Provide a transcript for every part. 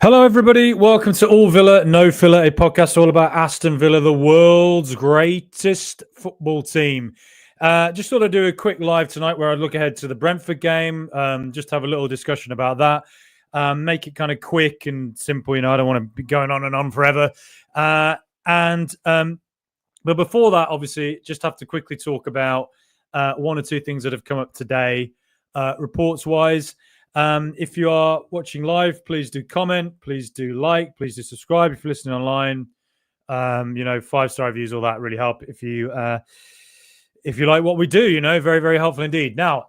Hello, everybody. Welcome to All Villa, No Filler, a podcast all about Aston Villa, the world's greatest football team. Just thought I'd do a quick live tonight where I'd look ahead to the Brentford game, just have a little discussion about that, make it kind of quick and simple. I don't want to be going on and on forever. But before that, obviously, just have to quickly talk about one or two things that have come up today, reports-wise. If you are watching live, please do comment, please do like, please do subscribe. If you're listening online, 5-star reviews, all that really help. If you like what we do, very, very helpful indeed. Now,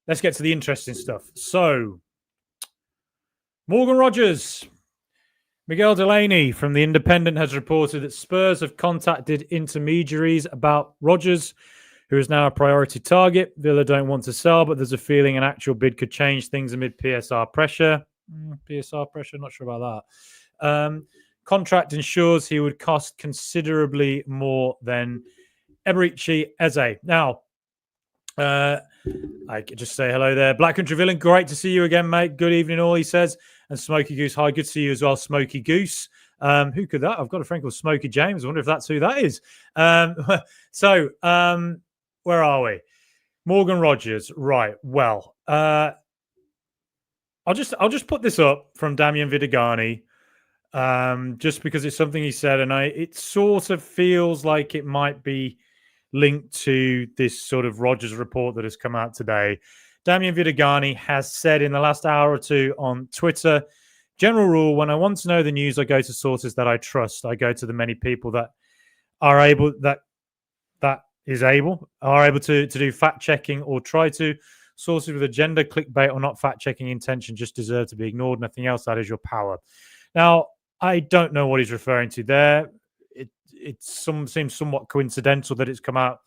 let's get to the interesting stuff. So, Morgan Rogers, Miguel Delaney from The Independent has reported that Spurs have contacted intermediaries about Rogers, who is now a priority target. Villa don't want to sell, but there's a feeling an actual bid could change things amid PSR pressure. PSR pressure, not sure about that. Contract ensures he would cost considerably more than Eberechi Eze. Now, I could just say hello there. Black Country Villain, great to see you again, mate. Good evening, all, he says. And Smoky Goose, hi, good to see you as well, Smoky Goose. Who could that? I've got a friend called Smoky James. I wonder if that's who that is. Where are we? Morgan Rogers. Right. Well, I'll just put this up from Damian Vidagani, just because it's something he said, and it sort of feels like it might be linked to this sort of Rogers report that has come out today. Damian Vidagani has said in the last hour or two on Twitter, general rule, when I want to know the news, I go to sources that I trust. I go to the many people that are able to do fact checking or try to. Sources with agenda, clickbait, or not fact checking intention just deserve to be ignored. Nothing else. That is your power. Now, I don't know what he's referring to there. It seems somewhat coincidental that it's come out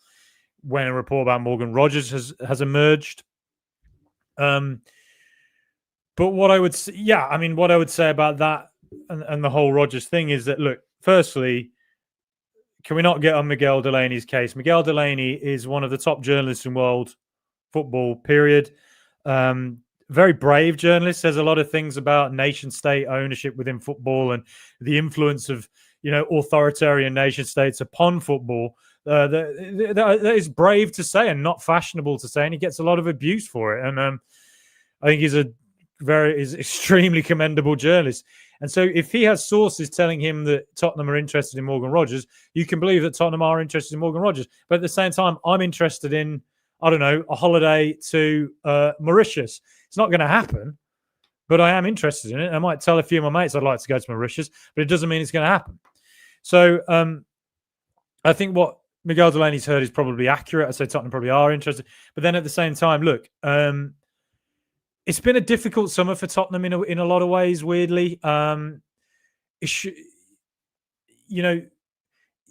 when a report about Morgan Rogers has emerged. But what I would say about that and the whole Rogers thing is that, look, firstly, can we not get on Miguel Delaney's case? Miguel Delaney is one of the top journalists in world football, period. Very brave journalist, says a lot of things about nation-state ownership within football and the influence of, authoritarian nation-states upon football. That is brave to say and not fashionable to say, and he gets a lot of abuse for it. And I think he's extremely commendable journalist. And so if he has sources telling him that Tottenham are interested in Morgan Rogers, you can believe that Tottenham are interested in Morgan Rogers. But at the same time, I'm interested in, a holiday to Mauritius. It's not going to happen, but I am interested in it. I might tell a few of my mates I'd like to go to Mauritius, but it doesn't mean it's going to happen. So I think what Miguel Delaney's heard is probably accurate. I'd say Tottenham probably are interested. But then at the same time, look, it's been a difficult summer for Tottenham in a lot of ways, weirdly.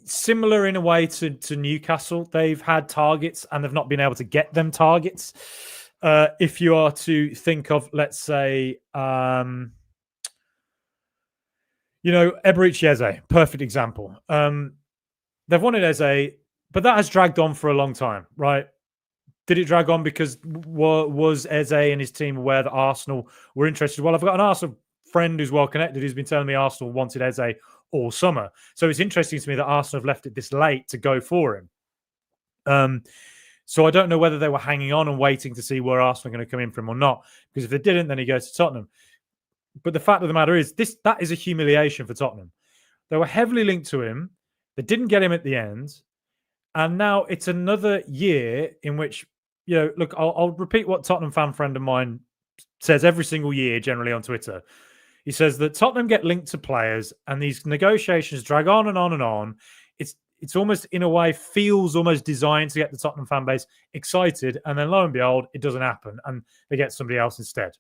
Similar in a way to Newcastle. They've had targets and they've not been able to get them targets. If you are to think of, let's say, Eberechi Eze, perfect example. They've wanted Eze, but that has dragged on for a long time, right? Did it drag on because was Eze and his team aware that Arsenal were interested? Well, I've got an Arsenal friend who's well connected who's been telling me Arsenal wanted Eze all summer. So it's interesting to me that Arsenal have left it this late to go for him. So I don't know whether they were hanging on and waiting to see where Arsenal are going to come in for him or not. Because if they didn't, then he goes to Tottenham. But the fact of the matter is, that is a humiliation for Tottenham. They were heavily linked to him. They didn't get him at the end. And now it's another year in which, look, I'll repeat what Tottenham fan friend of mine says every single year, generally on Twitter. He says that Tottenham get linked to players and these negotiations drag on and on and on. It's almost, in a way, feels almost designed to get the Tottenham fan base excited. And then lo and behold, it doesn't happen and they get somebody else instead.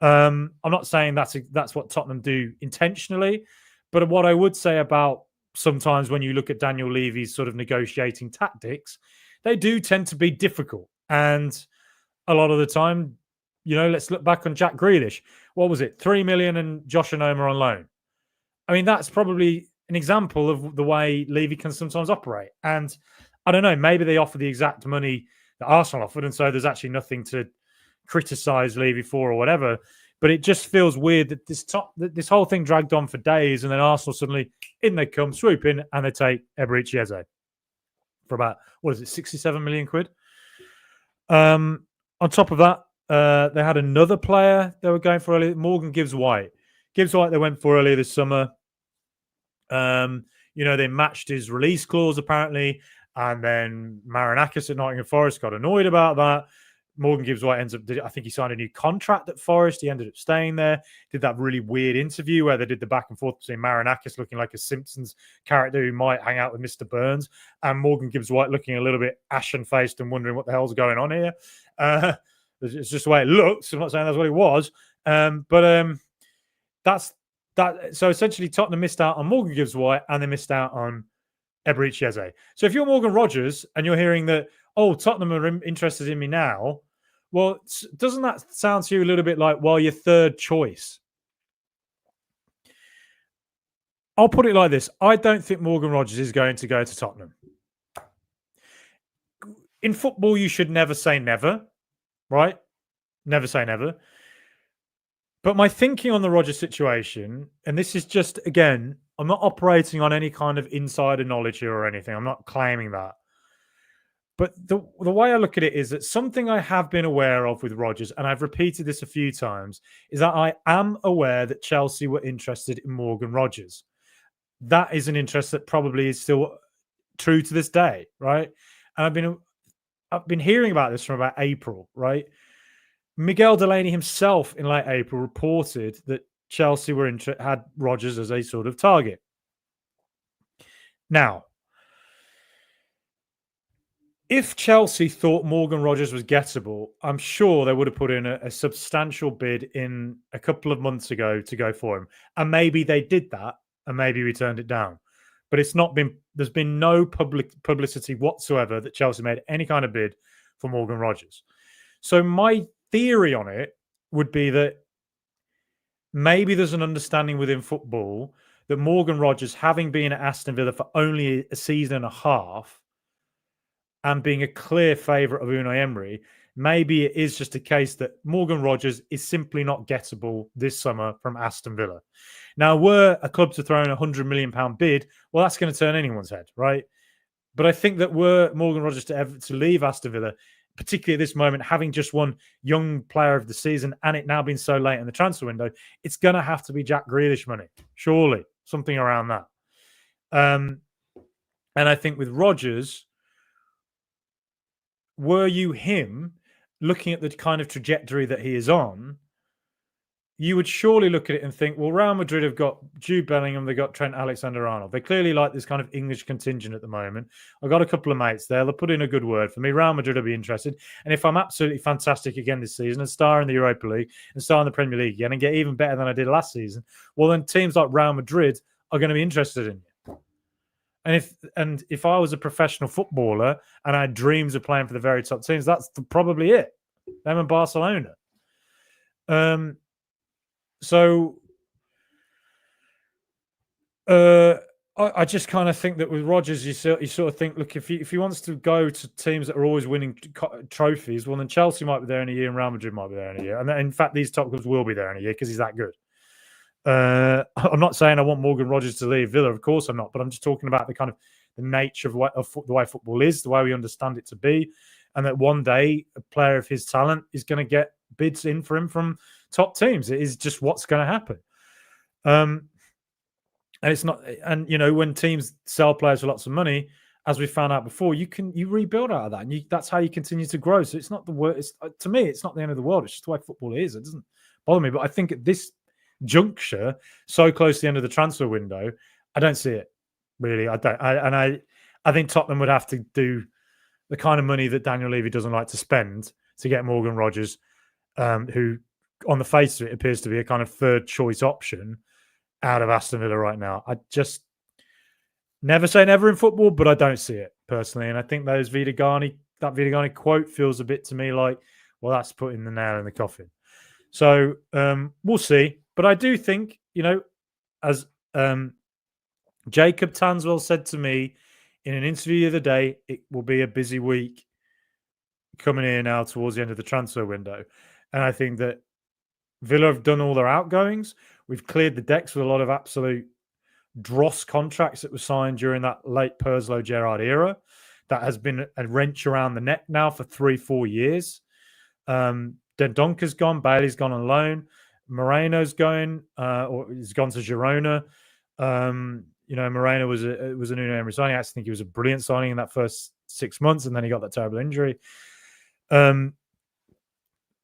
I'm not saying that's what Tottenham do intentionally, but what I would say about sometimes when you look at Daniel Levy's sort of negotiating tactics, they do tend to be difficult. And a lot of the time, let's look back on Jack Grealish. What was it? 3 million and Josh Onoma on loan. I mean, that's probably an example of the way Levy can sometimes operate. And I don't know, maybe they offer the exact money that Arsenal offered. And so there's actually nothing to criticize Levy for or whatever. But it just feels weird that this whole thing dragged on for days, and then Arsenal suddenly in they come, swoop in, and they take Eberechi Eze for about, what is it, 67 million quid. On top of that, they had another player they were going for earlier, Morgan Gibbs White. Gibbs White they went for earlier this summer. They matched his release clause apparently, and then Marinakis at Nottingham Forest got annoyed about that. Morgan Gibbs White I think he signed a new contract at Forest. He ended up staying there. Did that really weird interview where they did the back and forth between Marinakis looking like a Simpsons character who might hang out with Mr. Burns, and Morgan Gibbs White looking a little bit ashen-faced and wondering what the hell's going on here. It's just the way it looks. I'm not saying that's what it was. That's that. So essentially, Tottenham missed out on Morgan Gibbs White and they missed out on Eberechi Eze. So if you're Morgan Rodgers and you're hearing that, oh, Tottenham are interested in me now, well, doesn't that sound to you a little bit like, well, your third choice? I'll put it like this. I don't think Morgan Rodgers is going to go to Tottenham. In football, you should never say never, right? Never say never. But my thinking on the Rodgers situation, and this is just, again, I'm not operating on any kind of insider knowledge here or anything. I'm not claiming that. But the way I look at it is that something I have been aware of with Rodgers, and I've repeated this a few times, is that I am aware that Chelsea were interested in Morgan Rodgers. That is an interest that probably is still true to this day, right? And I've been hearing about this from about April, right? Miguel Delaney himself in late April reported that Chelsea had Rodgers as a sort of target. Now, if Chelsea thought Morgan Rodgers was gettable, I'm sure they would have put in a substantial bid in a couple of months ago to go for him. And maybe they did that, and maybe we turned it down. But there's been no publicity whatsoever that Chelsea made any kind of bid for Morgan Rodgers. So my theory on it would be that maybe there's an understanding within football that Morgan Rodgers, having been at Aston Villa for only a season and a half, and being a clear favourite of Unai Emery, maybe it is just a case that Morgan Rodgers is simply not gettable this summer from Aston Villa. Now, were a club to throw in £100 million bid, well, that's going to turn anyone's head, right? But I think that were Morgan Rodgers to leave Aston Villa, particularly at this moment, having just won Young Player of the Season and it now being so late in the transfer window, it's going to have to be Jack Grealish money, surely, something around that. And I think with Rodgers, were you him, looking at the kind of trajectory that he is on, you would surely look at it and think, well, Real Madrid have got Jude Bellingham, they've got Trent Alexander-Arnold. They clearly like this kind of English contingent at the moment. I've got a couple of mates there. They'll put in a good word for me. Real Madrid will be interested. And if I'm absolutely fantastic again this season and star in the Europa League and star in the Premier League again and get even better than I did last season, well, then teams like Real Madrid are going to be interested in you. And if I was a professional footballer and I had dreams of playing for the very top teams, that's probably it. Them and Barcelona. I just kind of think that with Rodgers, you sort of think, look, if he wants to go to teams that are always winning trophies, well, then Chelsea might be there in a year and Real Madrid might be there in a year. And in fact, these top clubs will be there in a year because he's that good. I'm not saying I want Morgan Rodgers to leave Villa. Of course I'm not. But I'm just talking about the kind of the nature of the way football is, the way we understand it to be. And that one day a player of his talent is going to get bids in for him from top teams. It is just what's going to happen. And it's not, and when teams sell players for lots of money, as we found out before, you rebuild out of that, and that's how you continue to grow. So it's not the word. To me, it's not the end of the world. It's just the way football is. It doesn't bother me. But I think at this juncture, so close to the end of the transfer window, I don't see it really. I don't. I think Tottenham would have to do the kind of money that Daniel Levy doesn't like to spend to get Morgan Rodgers, who, on the face of it, appears to be a kind of third choice option out of Aston Villa right now. I just never say never in football, but I don't see it personally. And I think that Vidagani quote feels a bit to me like, well, that's putting the nail in the coffin. So we'll see. But I do think, as Jacob Tanswell said to me in an interview the other day, it will be a busy week coming in now towards the end of the transfer window. And I think that Villa have done all their outgoings. We've cleared the decks with a lot of absolute dross contracts that were signed during that late Purslow Gerrard era. That has been a wrench around the neck now for 3-4 years. Dendonka's gone. Bailey's gone on loan. Moreno's going, or he's gone to Girona. Moreno was a new name signing. I actually think he was a brilliant signing in that first 6 months, and then he got that terrible injury. Then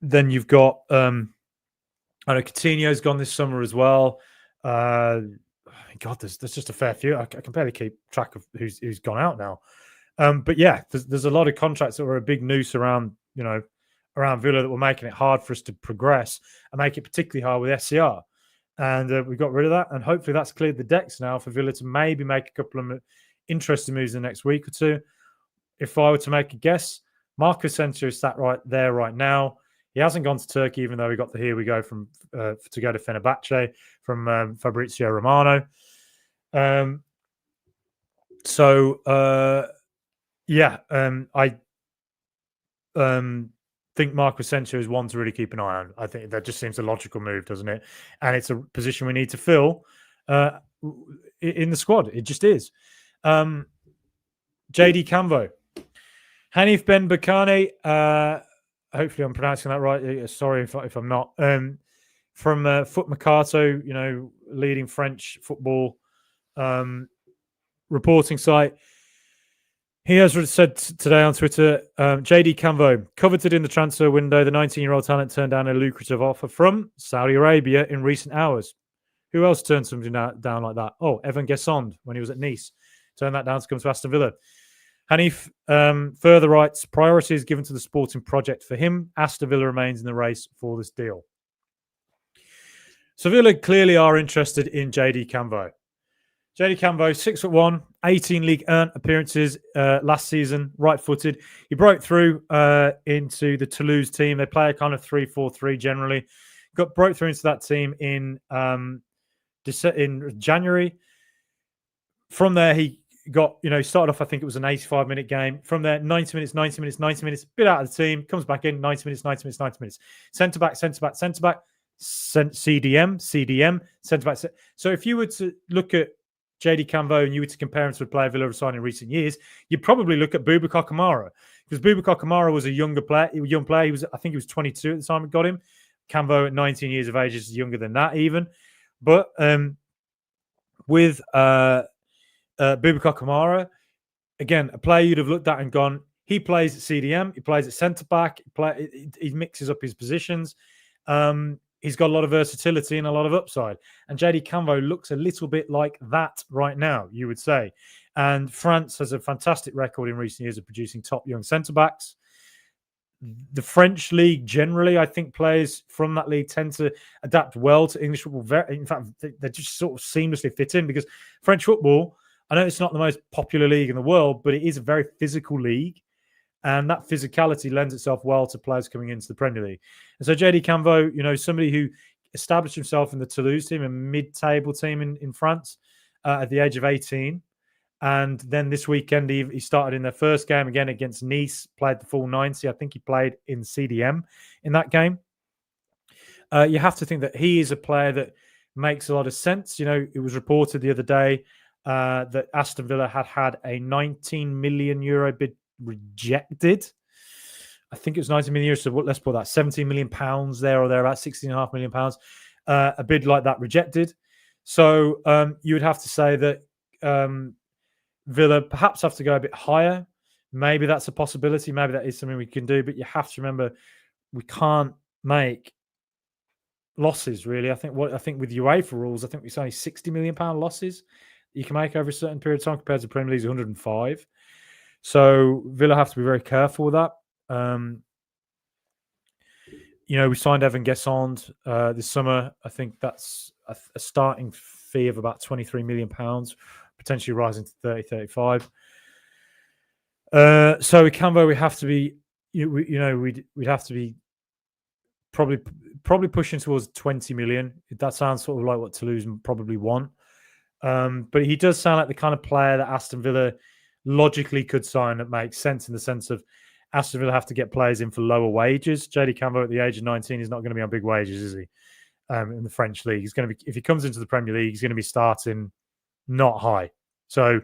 you've got I know Coutinho's gone this summer as well. God, there's just a fair few. I can barely keep track of who's gone out now. But yeah, there's a lot of contracts that were a big noose around Villa that were making it hard for us to progress and make it particularly hard with SCR. And we got rid of that, and hopefully that's cleared the decks now for Villa to maybe make a couple of interesting moves in the next week or two. If I were to make a guess, Marco Asensio is sat right there right now. He hasn't gone to Turkey, even though we got the here we go from to go to Fenerbahce from Fabrizio Romano. I think Marco Asensio is one to really keep an eye on. I think that just seems a logical move, doesn't it? And it's a position we need to fill in the squad. It just is. Jaydee Canvot. Hanif Ben Bakane, hopefully I'm pronouncing that right. Sorry if I'm not. From Foot Mercato, leading French football reporting site. He has said today on Twitter, Jaydee Canvot, coveted in the transfer window, the 19-year-old talent turned down a lucrative offer from Saudi Arabia in recent hours. Who else turned something down like that? Oh, Evan Guessond, when he was at Nice, turned that down to come to Aston Villa. Hanif further writes, priority is given to the sporting project for him. Aston Villa remains in the race for this deal. So Villa clearly are interested in Jaydee Canvot. Jaydee Canvot, 6'1", 18 League 1 appearances last season, right-footed. He broke through into the Toulouse team. They play a kind of 3-4-3 generally. Broke through into that team in January. From there, he got, started off, I think it was an 85-minute game. From there, 90 minutes, bit out of the team, comes back in, 90 minutes. Centre-back, CDM, centre-back. So if you were to look at Jaydee Canvot and you were to compare him to a player Villa have signed in recent years, you'd probably look at Boubacar Kamara, because Boubacar Kamara was a young player. I think he was 22 at the time we got him. Canvot at 19 years of age is younger than that even. But with Boubacar Kamara, again, a player you'd have looked at and gone, he plays at CDM, he plays at centre-back, he mixes up his positions. He's got a lot of versatility and a lot of upside. And Jaydee Canvot looks a little bit like that right now, you would say. And France has a fantastic record in recent years of producing top young centre-backs. The French league generally, I think players from that league tend to adapt well to English football. In fact, they just sort of seamlessly fit in, because French football, I know it's not the most popular league in the world, but it is a very physical league. And that physicality lends itself well to players coming into the Premier League. And so Jaydee Canvot, somebody who established himself in the Toulouse team, a mid-table team in France, at the age of 18. And then this weekend, he started in their first game again against Nice, played the full 90. I think he played in CDM in that game. You have to think that he is a player that makes a lot of sense. It was reported the other day that Aston Villa had a 19 million euro bid rejected. I think it was 90 million euros. So let's put that 17 million pounds there or there, about 16.5 million pounds. A bid like that rejected. So you would have to say that Villa perhaps have to go a bit higher. Maybe that's a possibility. Maybe that is something we can do. But you have to remember, we can't make losses really. I think with UEFA rules, I think it's only 60 million pound losses you can make over a certain period of time compared to Premier League's 105. So Villa have to be very careful with that. We signed Evan Guessond this summer. I think that's a starting fee of about £23 million, potentially rising to 30, 35. So with Canvot, we have to be, we'd have to be probably pushing towards 20 million. That sounds sort of like what Toulouse probably want. But he does sound like the kind of player that Aston Villa logically could sign that makes sense, in the sense of Aston Villa have to get players in for lower wages. Jaydee Canvot at the age of 19 is not going to be on big wages, is he? in the French league. He's going to be, if he comes into the Premier League, he's going to be starting not high. So,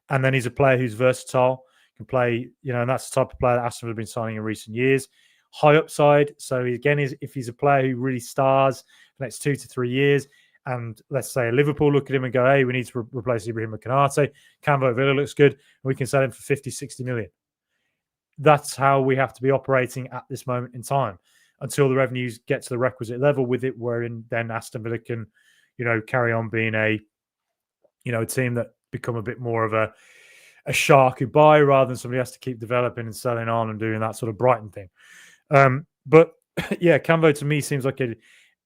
and then he's a player who's versatile, can play, and that's the type of player that Aston Villa have been signing in recent years. High upside. So again, if he's a player who really stars for the next 2 to 3 years, and let's say Liverpool look at him and go, hey, we need to replace Ibrahim Konate, Canvot Villa looks good, and we can sell him for 50, 60 million. That's how we have to be operating at this moment in time until the revenues get to the requisite level with it, wherein then Aston Villa can, carry on being a team that become a bit more of a shark who buy rather than somebody has to keep developing and selling on and doing that sort of Brighton thing. But yeah, Canvot to me seems like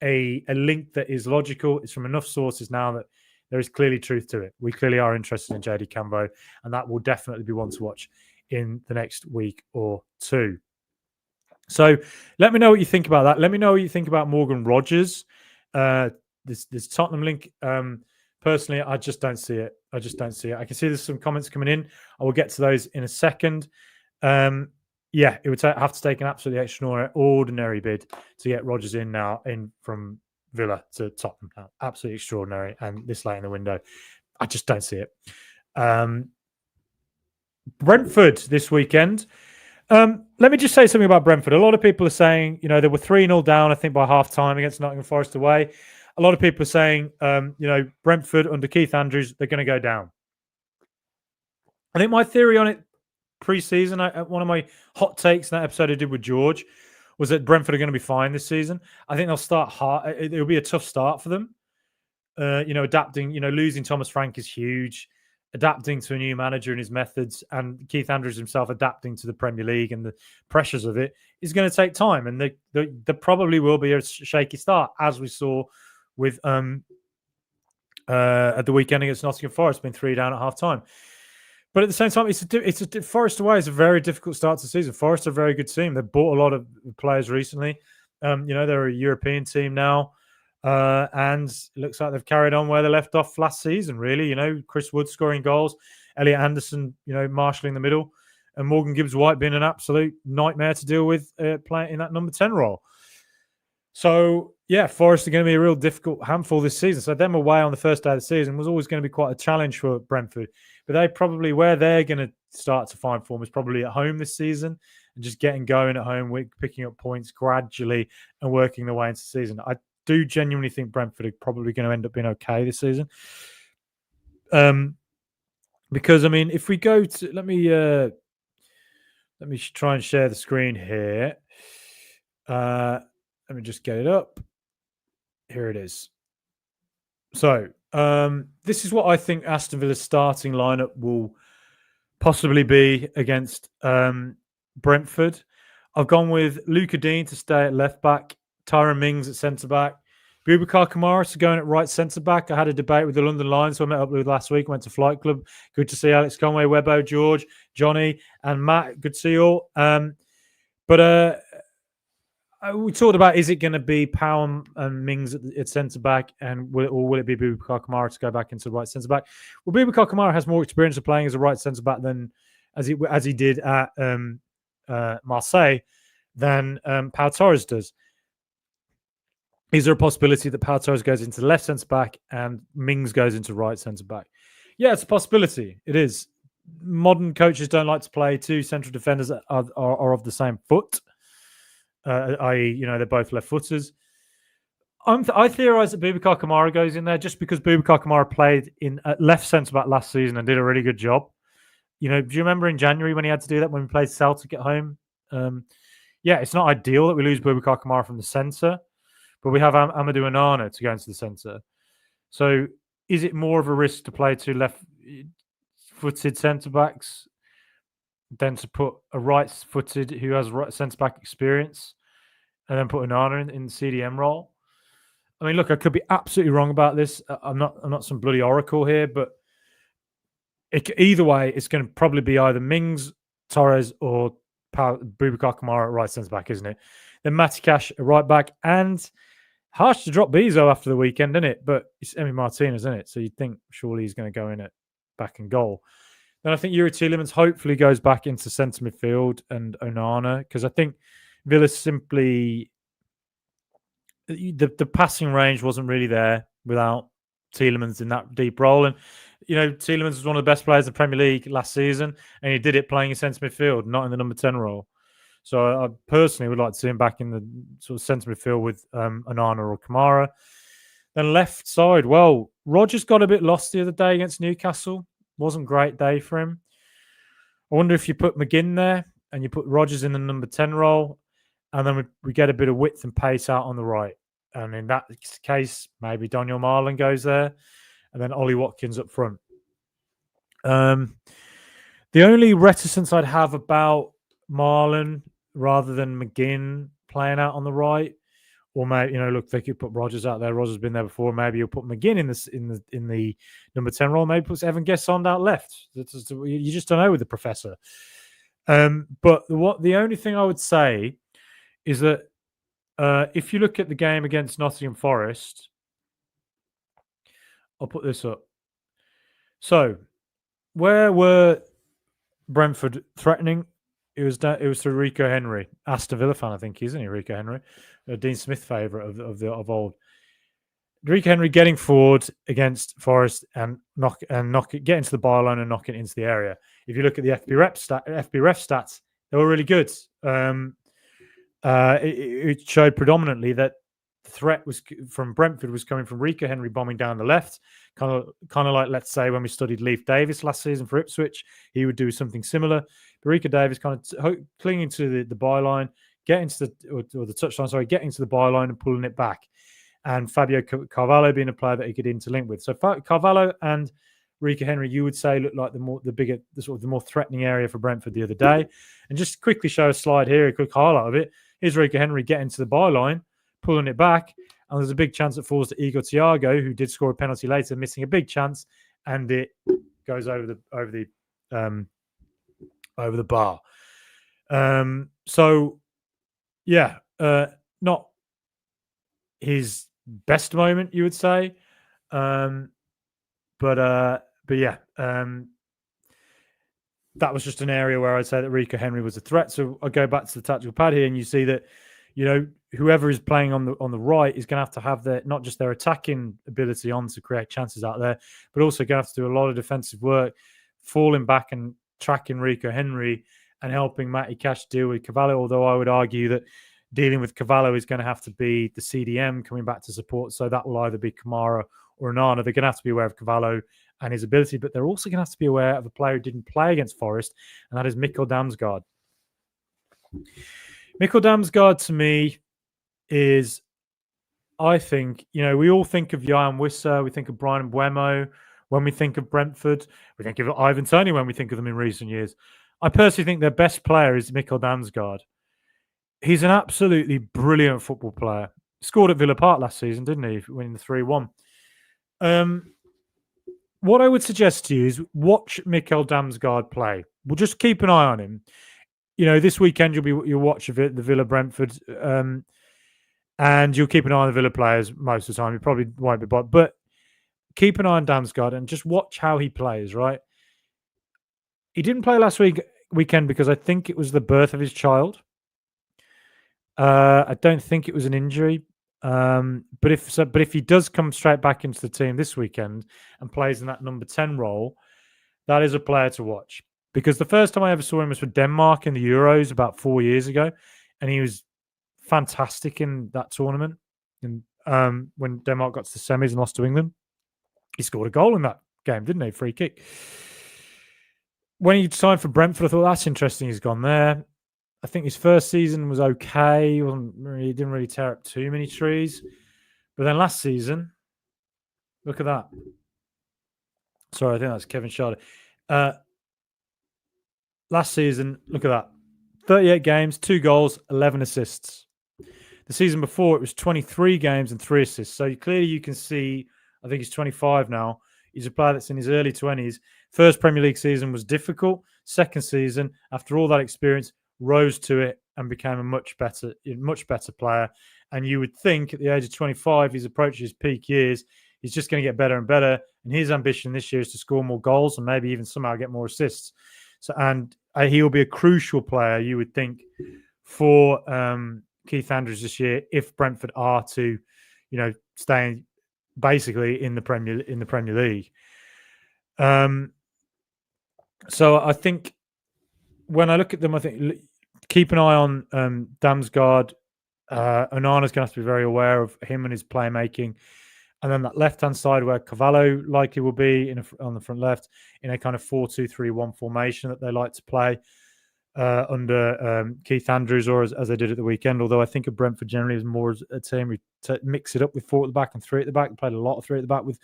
a link that is logical. It's from enough sources now that there is clearly truth to it. We clearly are interested in Jaydee Canvot, and that will definitely be one to watch in the next week or two. So let me know what you think about that. Let me know what you think about Morgan Rogers. This Tottenham link. Personally, I just don't see it. I can see there's some comments coming in. I will get to those in a second. Yeah, it would have to take an absolutely extraordinary bid to get Rogers in from Villa to Tottenham now. Absolutely extraordinary. And this late in the window, I just don't see it. Brentford this weekend. Let me just say something about Brentford. A lot of people are saying, they were 3-0 down, I think, by half time against Nottingham Forest away. A lot of people are saying, Brentford under Keith Andrews, they're going to go down. I think my theory on it pre-season, one of my hot takes in that episode I did with George, was that Brentford are going to be fine this season. I think they'll start hard. It'll be a tough start for them. Adapting, losing Thomas Frank is huge. Adapting to a new manager and his methods, and Keith Andrews himself adapting to the Premier League and the pressures of it is going to take time. And there probably will be a shaky start, as we saw with at the weekend against Nottingham Forest, being 3 down at half time. But at the same time, Forest away is a very difficult start to the season. Forest are a very good team. They've bought a lot of players recently. They're a European team now. And it looks like they've carried on where they left off last season, really. Chris Wood scoring goals, Elliot Anderson, marshalling the middle, and Morgan Gibbs-White being an absolute nightmare to deal with playing in that number 10 role. So, yeah, Forest are going to be a real difficult handful this season. So them away on the first day of the season was always going to be quite a challenge for Brentford. But where they're going to start to find form is probably at home this season and just getting going at home, picking up points gradually and working their way into the season. I do genuinely think Brentford are probably going to end up being okay this season. Because, if we go to... Let me try and share the screen here. Let me just get it up. Here it is. So, this is what I think Aston Villa's starting lineup will possibly be against Brentford. I've gone with Luca Dean to stay at left back, Tyrone Mings at centre back, Boubacar Kamara to go in at right centre back. I had a debate with the London Lions, who I met up with last week. Went to Flight Club. Good to see Alex Conway, Webbo, George, Johnny, and Matt. Good to see you all. But we talked about, is it going to be Powell and Mings at centre back, and will it be Boubacar Kamara to go back into right centre back? Well, Boubacar Kamara has more experience of playing as a right centre back than as he did at Marseille than Pau Torres does. Is there a possibility that Pau Torres goes into left centre back and Mings goes into right centre back? Yeah, it's a possibility. It is. Modern coaches don't like to play two central defenders that are of the same foot. I.e., they're both left-footers. I theorise that Boubacar Kamara goes in there just because Boubacar Kamara played in left centre-back last season and did a really good job. Do you remember in January when he had to do that when we played Celtic at home? Yeah, it's not ideal that we lose Boubacar Kamara from the centre, but we have Amadou Onana to go into the centre. So is it more of a risk to play two left-footed centre-backs than to put a right-footed who has right centre-back experience and then put Onana in the CDM role? I mean, look, I could be absolutely wrong about this. I'm not some bloody oracle here, but either way, it's going to probably be either Mings, Torres, or Boubacar Kamara at right centre-back, isn't it? Then Matikash at right-back, and harsh to drop Bezo after the weekend, isn't it? But it's Emi Martinez, isn't it? So you'd think surely he's going to go in at back and goal. Then I think Yuri Tielemans hopefully goes back into centre midfield and Onana, because I think Villa simply the passing range wasn't really there without Tielemans in that deep role. And, Tielemans was one of the best players in the Premier League last season, and he did it playing in centre midfield, not in the number 10 role. So I personally would like to see him back in the sort of centre midfield with Onana or Kamara. Then left side, well, Rodgers got a bit lost the other day against Newcastle. Wasn't a great day for him. I wonder if you put McGinn there and you put Rodgers in the number 10 role, and then we get a bit of width and pace out on the right. And in that case, maybe Daniel Marlon goes there, and then Ollie Watkins up front. The only reticence I'd have about Marlon rather than McGinn playing out on the right, or maybe look, they could put Rodgers out there. Rodgers has been there before. Maybe you'll put McGinn in the number 10 role. Maybe puts Evan Guessond out left. You just don't know with the professor. But the only thing I would say is that if you look at the game against Nottingham Forest, I'll put this up. So, where were Brentford threatening? It was through Rico Henry, Aston Villa fan, I think, isn't he? Rico Henry, Dean Smith favourite of old. Rico Henry getting forward against Forest and get into the byline and knock it into the area. If you look at the FB ref stats, they were really good. It showed predominantly that the threat was from Brentford was coming from Rico Henry bombing down the left, kind of like, let's say, when we studied Leif Davis last season for Ipswich, he would do something similar. But Rico Davis kind of clinging to the byline, getting to the touchline, getting to the byline and pulling it back. And Fabio Carvalho being a player that he could interlink with. So Carvalho and Rico Henry, you would say, look like the more threatening area for Brentford the other day. And just quickly show a slide here, a quick highlight of it. Here's Rico Henry getting to the byline, pulling it back, and there's a big chance it falls to Igor Thiago, who did score a penalty later, missing a big chance, and it goes over the bar. Not his best moment, you would say, that was just an area where I'd say that Rico Henry was a threat. So I go back to the tactical pad here, and you see that whoever is playing on the right is going to have their not just their attacking ability on to create chances out there, but also going to have to do a lot of defensive work, falling back and tracking Rico Henry and helping Matty Cash deal with Carvalho. Although I would argue that dealing with Carvalho is going to have to be the CDM coming back to support. So that will either be Kamara or Onana. They're going to have to be aware of Carvalho and his ability, but they're also going to have to be aware of a player who didn't play against Forest, and that is Mikkel Damsgaard. Mikkel Damsgaard, to me, is, I think, we all think of Jan Wisser, we think of Brian Mbeumo when we think of Brentford, we think of Ivan Toney when we think of them in recent years. I personally think their best player is Mikkel Damsgaard. He's an absolutely brilliant football player. Scored at Villa Park last season, didn't he? Winning the 3-1. What I would suggest to you is watch Mikkel Damsgaard play. We'll just keep an eye on him. This weekend you'll watch the Villa Brentford, and you'll keep an eye on the Villa players most of the time. You probably won't be bothered, but keep an eye on Damsgaard and just watch how he plays. Right? He didn't play last weekend because I think it was the birth of his child. I don't think it was an injury. But if he does come straight back into the team this weekend and plays in that number 10 role, that is a player to watch. Because the first time I ever saw him was for Denmark in the Euros about 4 years ago, and he was fantastic in that tournament. And when Denmark got to the semis and lost to England, he scored a goal in that game, didn't he? Free kick. When he signed for Brentford, I thought that's interesting. He's gone there. I think his first season was okay. He didn't really tear up too many trees. But then last season, look at that. Sorry, I think that's Kevin Schade. Last season, look at that. 38 games, 2 goals, 11 assists. The season before, it was 23 games and 3 assists. So clearly you can see, I think he's 25 now. He's a player that's in his early 20s. First Premier League season was difficult. Second season, after all that experience, rose to it and became a much better player. And you would think at the age of 25, he's approaching his peak years. He's just going to get better and better. And his ambition this year is to score more goals and maybe even somehow get more assists. So, and he will be a crucial player, you would think, for Keith Andrews this year if Brentford are to, stay basically in the Premier League. So I think when I look at them, I think keep an eye on Damsgaard. Onana's going to have to be very aware of him and his playmaking. And then that left-hand side where Cavallo likely will be on the front left in a kind of 4-2-3-1 formation that they like to play under Keith Andrews, or as they did at the weekend. Although I think of Brentford generally as more as a team we mix it up with 4 at the back and 3 at the back. They played a lot of 3 at the back with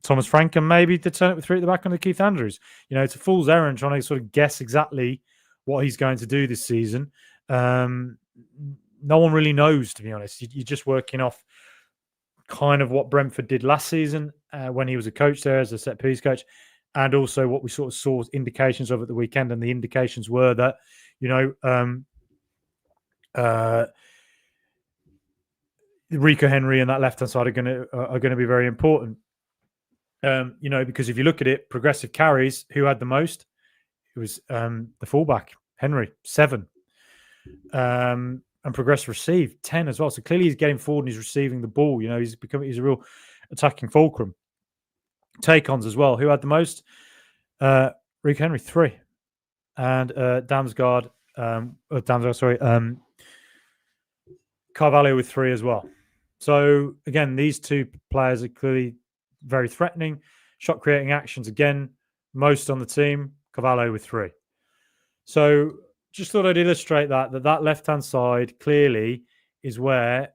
Thomas Frank, and maybe to turn it with 3 at the back under Keith Andrews. It's a fool's errand trying to sort of guess exactly what he's going to do this season. No one really knows, to be honest. You're just working off kind of what Brentford did last season when he was a coach there as a set piece coach, and also what we sort of saw indications of at the weekend. And the indications were that, Rico Henry and that left-hand side are going to be very important. Because if you look at it, progressive carries, who had the most? It was the fullback, Henry, 7. And progressive received 10 as well. So clearly he's getting forward and he's receiving the ball. He's a real attacking fulcrum. Take-ons as well. Who had the most? Rico Henry, 3. And Carvalho with 3 as well. So again, these 2 players are clearly very threatening. Shot creating actions again, most on the team. Cavallo with 3. So just thought I'd illustrate that left-hand side clearly is where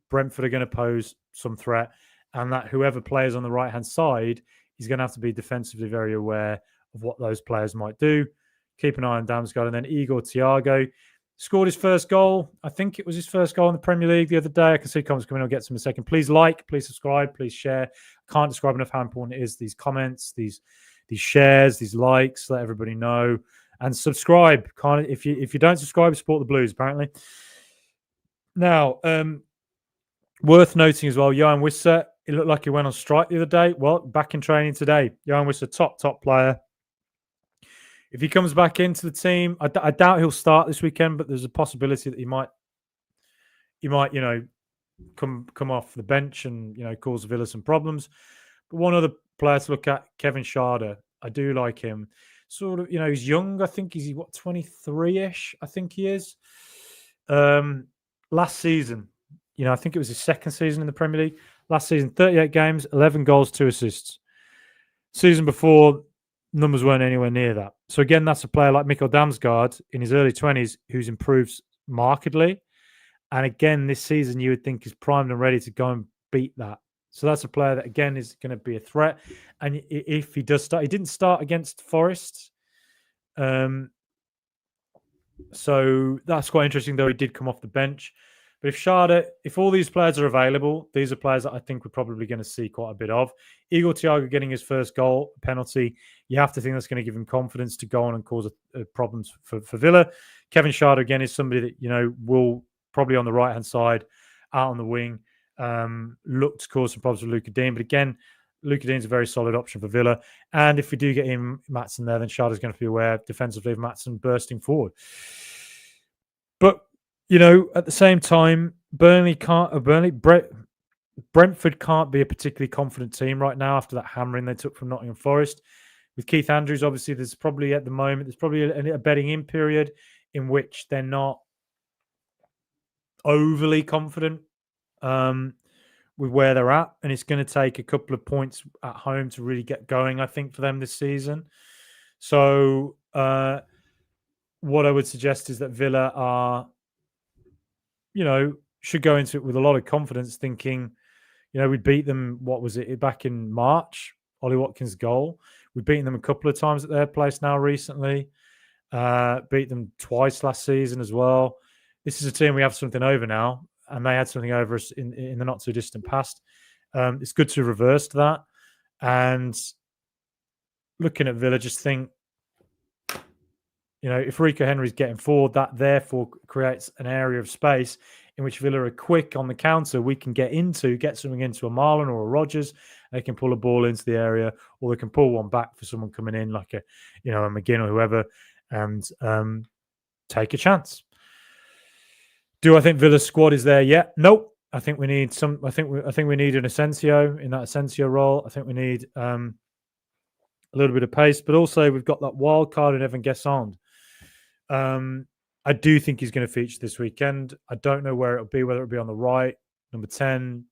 Brentford are going to pose some threat, and that whoever plays on the right-hand side is going to have to be defensively very aware of what those players might do. Keep an eye on Damsgaard. And then Igor Thiago scored his first goal. I think it was his first goal in the Premier League the other day. I can see comments coming. I'll get to them in a second. Please like, please subscribe, please share. I can't describe enough how important it is. These comments, these shares, these likes, let everybody know. And subscribe. If you don't subscribe, support the Blues, apparently. Now, worth noting as well, Johan Wissa, it looked like he went on strike the other day. Well, back in training today. Johan Wissa, top player. If he comes back into the team, I doubt he'll start this weekend, but there's a possibility that he might come off the bench and cause Villa some problems. But one other player to look at, Kevin Schade. I do like him. Sort of, he's young. I think he's 23-ish. I think he is. Last season, I think it was his second season in the Premier League. Last season, 38 games, 11 goals, 2 assists. Season before, numbers weren't anywhere near that. So again, that's a player like Mikkel Damsgaard in his early 20s who's improved markedly. And again, this season, you would think is primed and ready to go and beat that. So that's a player that, again, is going to be a threat. And if he does start, he didn't start against Forest. So that's quite interesting, though he did come off the bench. But if all these players are available, these are players that I think we're probably going to see quite a bit of. Igor Thiago getting his first goal, penalty, you have to think that's going to give him confidence to go on and cause problems for Villa. Kevin Schade, again, is somebody that, will probably on the right-hand side, out on the wing, look to cause some problems with Luca Dean. But again, Luca Dean's a very solid option for Villa. And if we do get in Maatsen there, then Schade's going to be aware defensively of Maatsen bursting forward. But, at the same time, Brentford can't be a particularly confident team right now after that hammering they took from Nottingham Forest. With Keith Andrews, obviously, there's probably a bedding in period in which they're not overly confident with where they're at, and it's going to take a couple of points at home to really get going, I think, for them this season. So what I would suggest is that Villa are, should go into it with a lot of confidence, thinking, we beat them, what was it, back in March, Ollie Watkins' goal. We've beaten them a couple of times at their place now recently. Beat them twice last season as well. This is a team we have something over now, and they had something over us in the not-too-distant past. It's good to reverse that. And looking at Villa, just think, if Rico Henry's getting forward, that therefore creates an area of space in which Villa are quick on the counter. We can get something into a Marlon or a Rodgers. They can pull a ball into the area, or they can pull one back for someone coming in like a McGinn or whoever, and take a chance. Do I think Villa's squad is there yet? Nope. I think we need some. I think we need an Asensio in that Asensio role. I think we need a little bit of pace, but also we've got that wild card in Evan Guessand. I do think he's going to feature this weekend. I don't know where it'll be, whether it'll be on the right, number 10,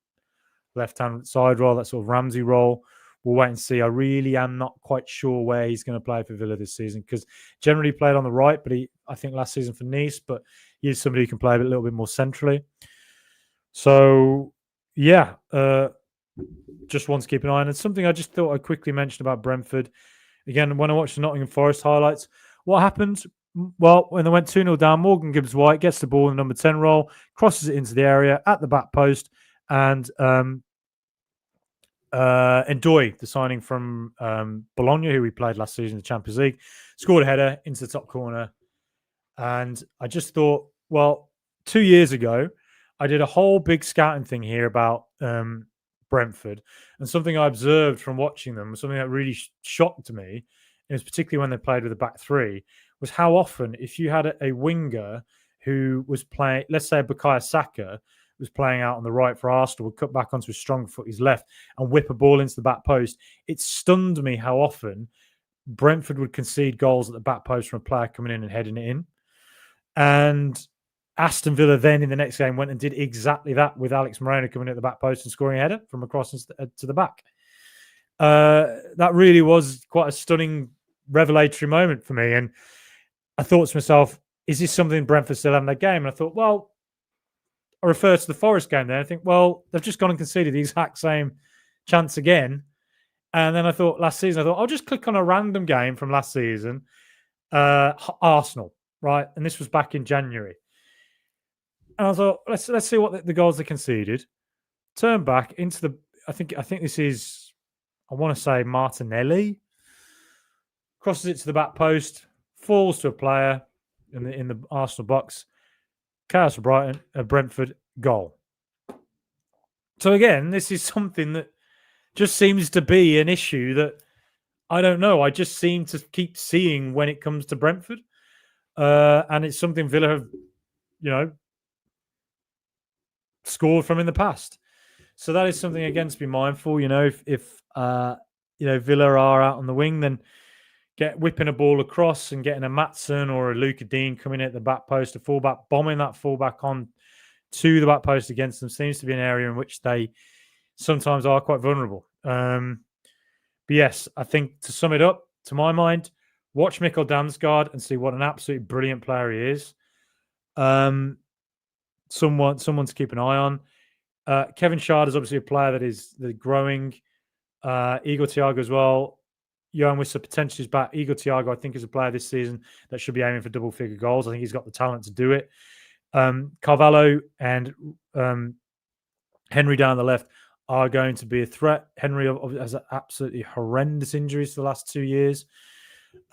left-hand side role, that sort of Ramsey role. We'll wait and see. I really am not quite sure where he's going to play for Villa this season, because generally played on the right, but I think last season for Nice, but he's somebody who can play a little bit more centrally. So, yeah, just one to keep an eye on. And something I just thought I'd quickly mention about Brentford. Again, when I watched the Nottingham Forest highlights, what happened? Well, when they went 2-0 down, Morgan Gibbs-White gets the ball in the number 10 role, crosses it into the area at the back post, and Ndoye, the signing from Bologna, who we played last season in the Champions League, scored a header into the top corner. And I just thought, well, 2 years ago, I did a whole big scouting thing here about Brentford, and something I observed from watching them, something that really shocked me, and it was particularly when they played with a back three, was how often, if you had a winger who was playing, let's say Bukayo Saka was playing out on the right for Arsenal, would cut back onto his strong foot, his left, and whip a ball into the back post, it stunned me how often Brentford would concede goals at the back post from a player coming in and heading it in. And Aston Villa then in the next game went and did exactly that with Alex Moreno coming at the back post and scoring a header from across to the back. That really was quite a stunning, revelatory moment for me. And I thought to myself, is this something Brentford still have in their game? And I thought, well, I refer to the Forest game there. I think, well, they've just gone and conceded the exact same chance again. And then I thought last season, I'll just click on a random game from last season, Arsenal, right? And this was back in January. And I thought, let's see what the goals they conceded. Turn back into the, I think this is, I want to say Martinelli. Crosses it to the back post, falls to a player in the Arsenal box. Chaos for Brighton, a Brentford goal. So again, this is something that just seems to be an issue that I don't know. I just seem to keep seeing when it comes to Brentford, and it's something Villa have, scored from in the past. So that is something again to be mindful. If Villa are out on the wing, then whipping a ball across and getting a Maatsen or a Luca Dean coming in at the back post, a fullback, bombing that fullback on to the back post against them seems to be an area in which they sometimes are quite vulnerable. But yes, I think to sum it up, to my mind, watch Mikkel Damsgaard and see what an absolutely brilliant player he is. Someone to keep an eye on. Kevin Schade is obviously a player that is growing. Igor Thiago as well. Johan Wissa potentially is back. Igor Thiago, I think, is a player this season that should be aiming for double-figure goals. I think he's got the talent to do it. Carvalho and Henry down the left are going to be a threat. Henry has absolutely horrendous injuries for the last 2 years.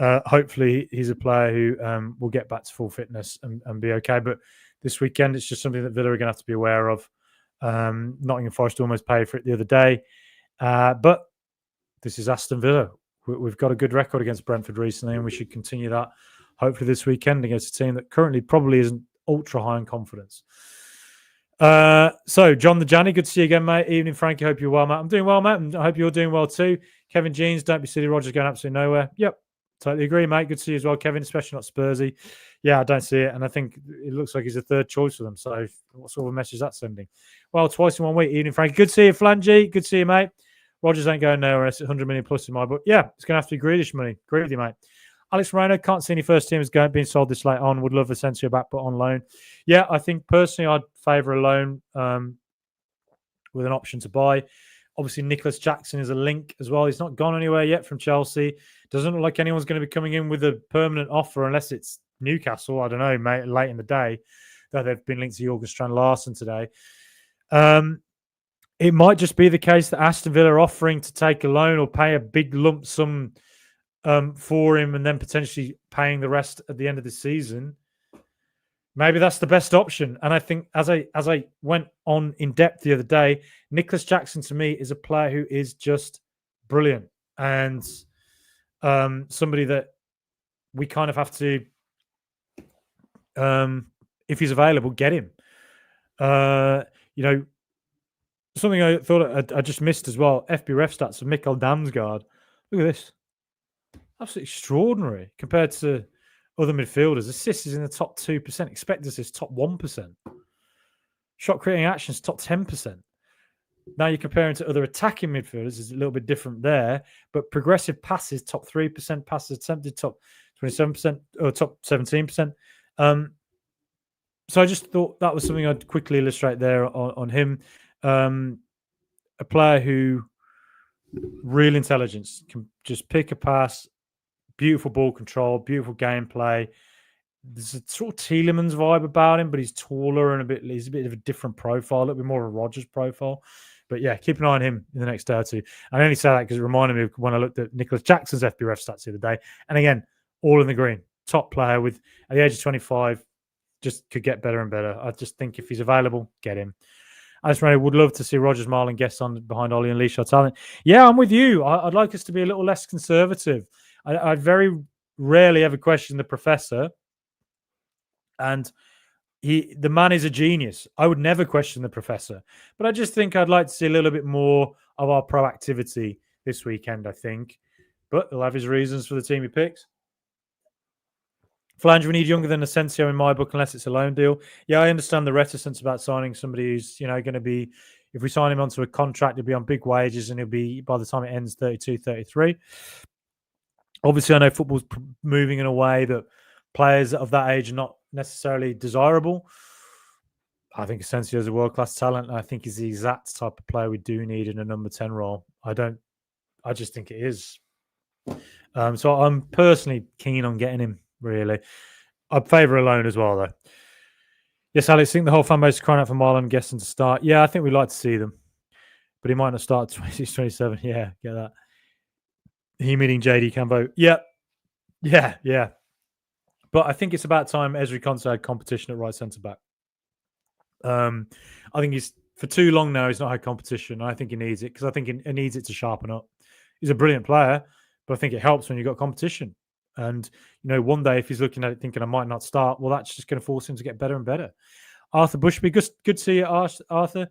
Hopefully, he's a player who will get back to full fitness and be okay. But this weekend, it's just something that Villa are going to have to be aware of. Nottingham Forest almost paid for it the other day. But this is Aston Villa. We've got a good record against Brentford recently, and we should continue that hopefully this weekend against a team that currently probably isn't ultra high in confidence. So, John the Janny, good to see you again, mate. Evening, Frankie. Hope you're well, mate. I'm doing well, mate, and I hope you're doing well too. Kevin Jeans, don't be silly. Roger's going absolutely nowhere. Yep, totally agree, mate. Good to see you as well, Kevin, especially not Spursy. Yeah, I don't see it, and I think it looks like he's a third choice for them. So, what sort of a message is that sending? Well, twice in 1 week. Evening, Frankie. Good to see you, Flangy. Good to see you, mate. Rogers ain't going nowhere. It's 100 million plus in my book. Yeah, it's going to have to be Grealish money. Agree with you, mate. Alex Moreno, can't see any first teamers being sold this late on. Would love Asensio back, but on loan. Yeah, I think personally I'd favour a loan with an option to buy. Obviously, Nicholas Jackson is a link as well. He's not gone anywhere yet from Chelsea. Doesn't look like anyone's going to be coming in with a permanent offer unless it's Newcastle. I don't know, mate, late in the day. Though they've been linked to Jorgen Strand Larsen today. It might just be the case that Aston Villa are offering to take a loan or pay a big lump sum for him and then potentially paying the rest at the end of the season. Maybe that's the best option. And I think as I went on in depth the other day, Nicholas Jackson to me is a player who is just brilliant and somebody that we kind of have to, if he's available, get him. You know, something I thought I just missed as well. FBref stats of Mikkel Damsgaard. Look at this. Absolutely extraordinary compared to other midfielders. Assists is in the top 2%. Expected assists, top 1%. Shot creating actions, top 10%. Now you're comparing to other attacking midfielders, it's a little bit different there. But progressive passes, top 3%. Passes attempted, top 27%, or top 17%. So I just thought that was something I'd quickly illustrate there on him. A player who real intelligence, can just pick a pass, beautiful ball control, beautiful gameplay. There's a sort of Tielemans vibe about him, but he's taller and he's a bit of a different profile, a little bit more of a Rodgers profile. But yeah, keep an eye on him in the next day or two. I only say that because it reminded me of when I looked at Nicholas Jackson's FBref stats the other day. And again, all in the green. Top player with, at the age of 25, just could get better and better. I just think if he's available, get him. I just really would love to see Rogers, Marlin guest on behind Ollie and Leash talent. Yeah, I'm with you. I'd like us to be a little less conservative. I very rarely ever question the professor. And the man is a genius. I would never question the professor. But I just think I'd like to see a little bit more of our proactivity this weekend, I think. But he'll have his reasons for the team he picks. Flange, we need younger than Asensio in my book, unless it's a loan deal. Yeah, I understand the reticence about signing somebody who's, going to be, if we sign him onto a contract, he'll be on big wages and he'll be, by the time it ends, 32, 33. Obviously, I know football's moving in a way that players of that age are not necessarily desirable. I think Asensio is a world-class talent, and I think he's the exact type of player we do need in a number 10 role. I just think it is. So I'm personally keen on getting him, really. I'd favour a loan as well, though. Yes, Alex, I think the whole fan base is crying out for Marlon Guesson to start. Yeah, I think we'd like to see them. But he might not start 26, 27. Yeah, get that. He meeting Jaydee Canvot. Yeah. But I think it's about time Ezri Konsa had competition at right centre-back. I think he's, for too long now, he's not had competition. I think he needs it because I think he needs it to sharpen up. He's a brilliant player, but I think it helps when you've got competition. And, one day if he's looking at it thinking I might not start, well, that's just going to force him to get better and better. Arthur Bushby, good to see you, Arthur.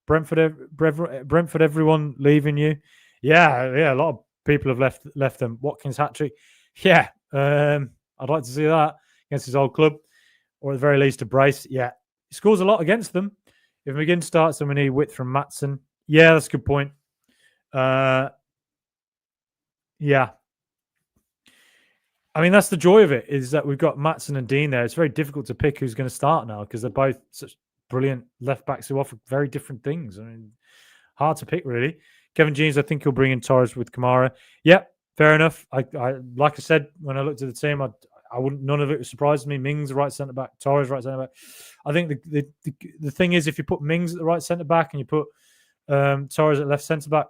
Brentford, everyone leaving you. Yeah, a lot of people have left them. Watkins hat-trick. Yeah, I'd like to see that against his old club, or at the very least a brace. Yeah, he scores a lot against them. If McGinn starts, then we need width from Maatsen. Yeah, that's a good point. Yeah. I mean, that's the joy of it, is that we've got Maatsen and Dean there. It's very difficult to pick who's going to start now because they're both such brilliant left backs who offer very different things. I mean, hard to pick, really. Kevin Jeans, I think he'll bring in Torres with Kamara. Yep, fair enough. I like I said, when I looked at the team, I wouldn't. None of it surprised me. Mings right centre back, Torres right centre back. I think the thing is, if you put Mings at the right centre back and you put Torres at left centre back,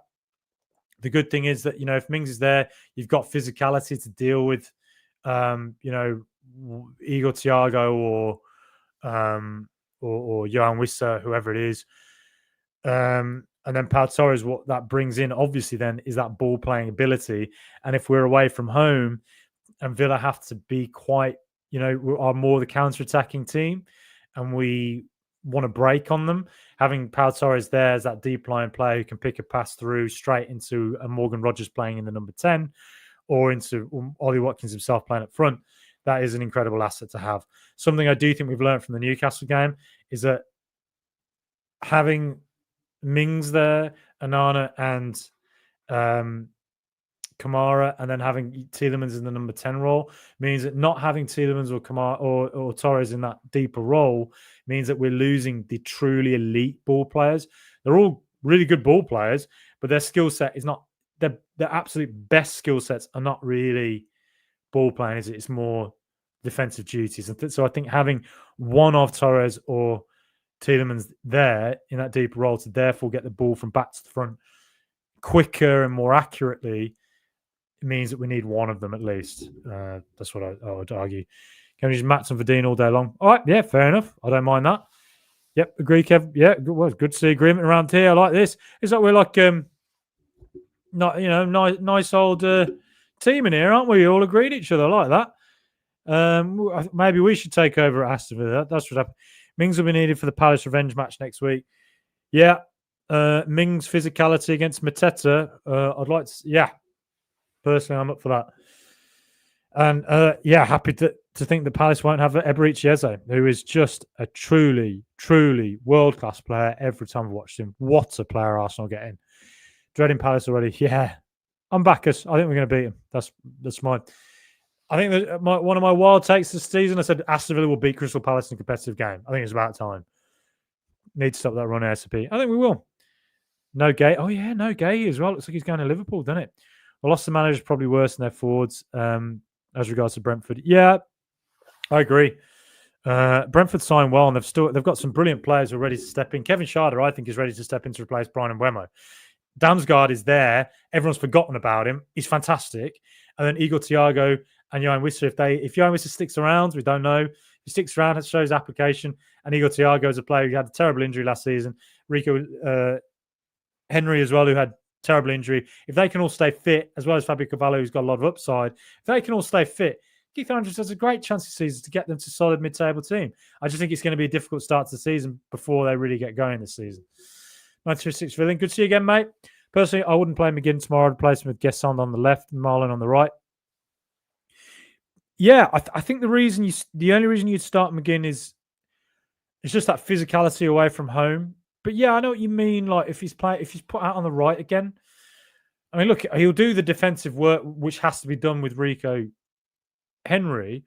the good thing is that if Mings is there, you've got physicality to deal with. Igor Thiago or Johan Wissa, whoever it is. And then Pau Torres, what that brings in, obviously, then is that ball playing ability. And if we're away from home and Villa have to be quite, are more the counter-attacking team and we want to break on them, having Pau Torres there as that deep line player who can pick a pass through straight into a Morgan Rogers playing in the number 10 or into Ollie Watkins himself playing up front, that is an incredible asset to have. Something I do think we've learned from the Newcastle game is that having Mings there, Anana and Kamara, and then having Tielemans in the number 10 role means that not having Tielemans or Kamara or Torres in that deeper role means that we're losing the truly elite ball players. They're all really good ball players, but their skill set is not, their absolute best skill sets are not really ball playing, is it? It's more defensive duties. And so I think having one of Torres or Tielemans there in that deeper role to therefore get the ball from back to the front quicker and more accurately means that we need one of them at least. That's what I would argue. Can we just Maatsen for Dean all day long? All right, yeah, fair enough. I don't mind that. Yep, agree, Kev. Yeah, good to see agreement around here. I like this. It's like we're like nice old team in here, aren't we? All agreed each other. I like that. Maybe we should take over at Aston Villa. That's what happened. Mings will be needed for the Palace revenge match next week. Yeah. Mings' physicality against Mateta. I'd like to, yeah. Personally, I'm up for that. And happy to think that Palace won't have Eberechi Eze, who is just a truly, truly world-class player every time I've watched him. What a player Arsenal getting. Dreading Palace already. Yeah. I'm backers. I think we're going to beat him. That's mine. I think that one of my wild takes this season, I said Aston Villa will beat Crystal Palace in a competitive game. I think it's about time. Need to stop that run ASAP. I think we will. No Gay. Oh, yeah, no Gay as well. Looks like he's going to Liverpool, doesn't it? Well, lost the manager is probably worse than their forwards as regards to Brentford. Yeah, I agree. Brentford signed well, and they've got some brilliant players who are ready to step in. Kevin Schade, I think, is ready to step in to replace Brian Mbeumo. Damsgaard is there. Everyone's forgotten about him. He's fantastic. And then Igor Thiago and Johan Wissa, if Johan Wissa sticks around, we don't know. If he sticks around, it shows application. And Igor Thiago is a player who had a terrible injury last season. Rico Henry as well, who had terrible injury. If they can all stay fit, as well as Fabio Cavallo, who's got a lot of upside, if they can all stay fit, Keith Andrews has a great chance this season to get them to solid mid-table team. I just think it's going to be a difficult start to the season before they really get going this season. 936 Villain. Good to see you again, mate. Personally, I wouldn't play McGinn tomorrow. I'd place him with Guessant on the left and Marlon on the right. Yeah, I think the only reason you'd start McGinn is it's just that physicality away from home. But yeah, I know what you mean. Like if he's put out on the right again. I mean, look, he'll do the defensive work which has to be done with Rico Henry.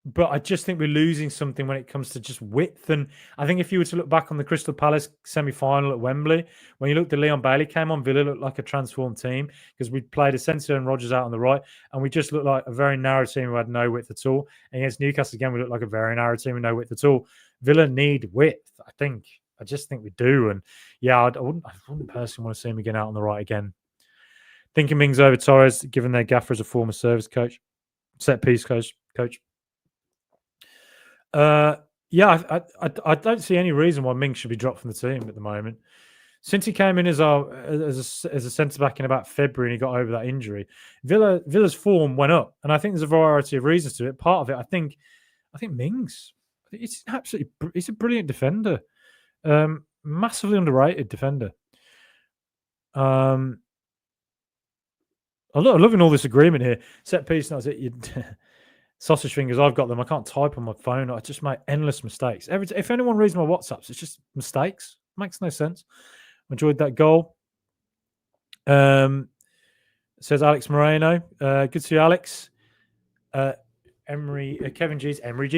But I just think we're losing something when it comes to just width. And I think if you were to look back on the Crystal Palace semi-final at Wembley, when you looked at Leon Bailey came on, Villa looked like a transformed team because we played Asensio and Rodgers out on the right, and we just looked like a very narrow team who had no width at all. And against Newcastle again, we looked like a very narrow team with no width at all. Villa need width, I think. I just think we do. And yeah, I wouldn't personally want to see him again out on the right again. Thinking Mings over Torres, given their gaffer as a former service coach, set piece coach. I don't see any reason why Mings should be dropped from the team at the moment. Since he came in as a centre back in about February and he got over that injury, Villa's form went up, and I think there's a variety of reasons to it. Part of it, I think Mings, he's a brilliant defender, massively underrated defender. I'm loving all this agreement here. Set piece, that's it. Sausage fingers, I've got them. I can't type on my phone. I just make endless mistakes. If anyone reads my WhatsApps, it's just mistakes. Makes no sense. Enjoyed that goal. Says Alex Moreno. Good to see you, Alex. Kevin G's. Emery